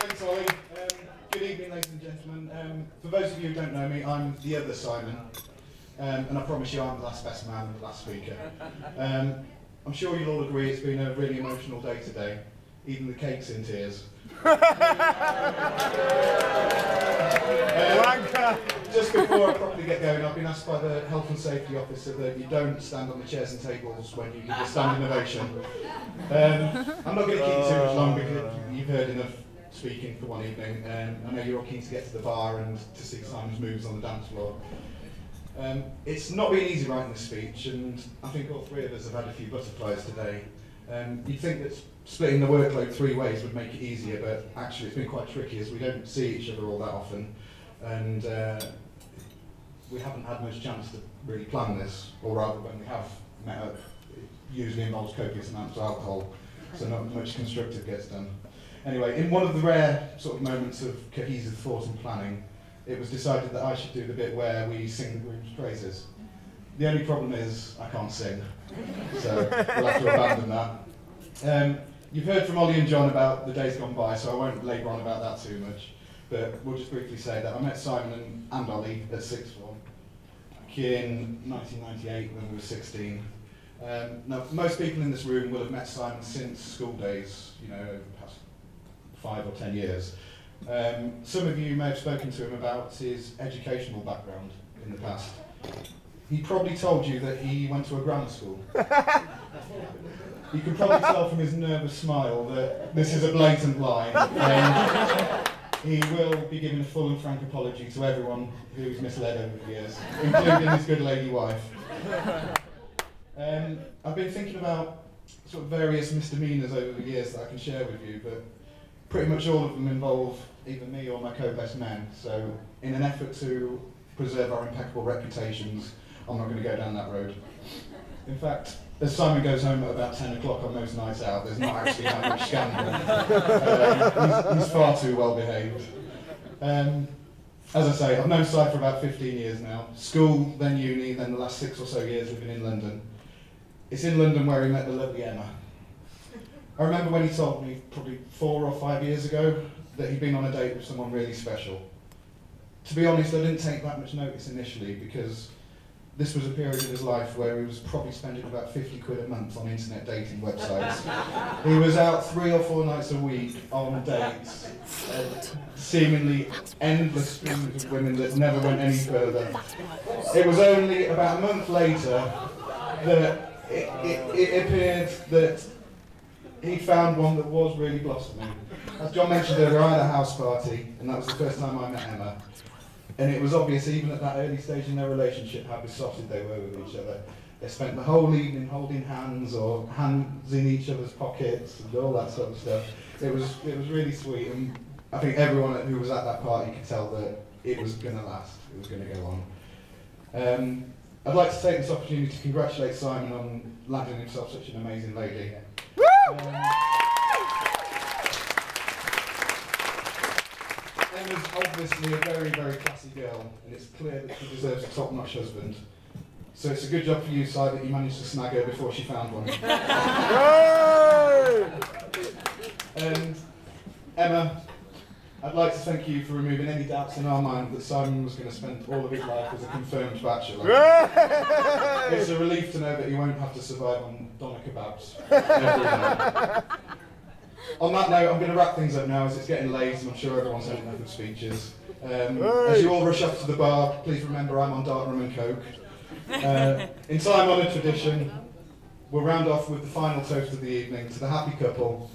Thanks, Ollie. Good evening, ladies and gentlemen. For those of you who don't know me, I'm the other Simon, and I promise you I'm the last best man and the last speaker. I'm sure you'll all agree it's been a really emotional day today. Even the cake's in tears. Just before I properly get going, I've been asked by the health and safety officer that you don't stand on the chairs and tables when you give a standing ovation. I'm not going to keep you too much long because you've heard enough speaking for one evening. I know you're all keen to get to the bar and to see Simon's moves on the dance floor. It's not been easy writing this speech, and I think all three of us have had a few butterflies today. You'd think that splitting the workload 3 ways would make it easier, but actually it's been quite tricky as we don't see each other all that often, and we haven't had much chance to really plan this, or rather when we have met up, it usually involves copious amounts of alcohol, so not much constructive gets done. Anyway, in one of the rare sort of moments of cohesive thought and planning, it was decided that I should do the bit where we sing the group's praises. The only problem is I can't sing, so we'll have to abandon that. You've heard from Ollie and John about the days gone by, so I won't labour on about that too much, but we'll just briefly say that I met Simon and Ollie at sixth form back in 1998 when we were 16. Now, most people in this room will have met Simon since school days, you know, over the past 5 or 10 years. Some of you may have spoken to him about his educational background in the past. He probably told you that he went to a grammar school. You can probably tell from his nervous smile that this is a blatant lie, and he will be giving a full and frank apology to everyone who's misled over the years, including his good lady wife. I've been thinking about sort of various misdemeanours over the years that I can share with you, but pretty much all of them involve either me or my co-best men, so in an effort to preserve our impeccable reputations, I'm not going to go down that road. In fact, as Simon goes home at about 10 o'clock on most nights out, there's not actually that much scandal. He's far too well behaved. As I say, I've known Si for about 15 years now. School, then uni, then the last 6 or so years living in London. It's in London where he met the lovely Emma. I remember when he told me, probably 4 or 5 years ago, that he'd been on a date with someone really special. To be honest, I didn't take that much notice initially because this was a period of his life where he was probably spending about 50 quid a month on internet dating websites. He was out 3 or 4 nights a week on dates, seemingly endless streams of women that never went any further. It was only about a month later that it appeared that he found one that was really blossoming. As John mentioned earlier, I had a house party, and that was the first time I met Emma. And it was obvious, even at that early stage in their relationship, how besotted they were with each other. They spent the whole evening holding hands, or hands in each other's pockets, and all that sort of stuff. It was really sweet, and I think everyone who was at that party could tell that it was going to last, it was going to go on. I'd like to take this opportunity to congratulate Simon on landing himself such an amazing lady. Emma's obviously a very, very classy girl, and it's clear that she deserves a top-notch husband. So it's a good job for you, Si, that you managed to snag her before she found one. And Emma, I'd like to thank you for removing any doubts in our mind that Simon was going to spend all of his life as a confirmed bachelor. It's a relief to know that he won't have to survive on doner kebabs every night. On that note, I'm going to wrap things up now as it's getting late and I'm sure everyone's had enough of speeches. As you all rush off to the bar, please remember I'm on dark rum and coke. In time-honoured tradition, we'll round off with the final toast of the evening to the happy couple.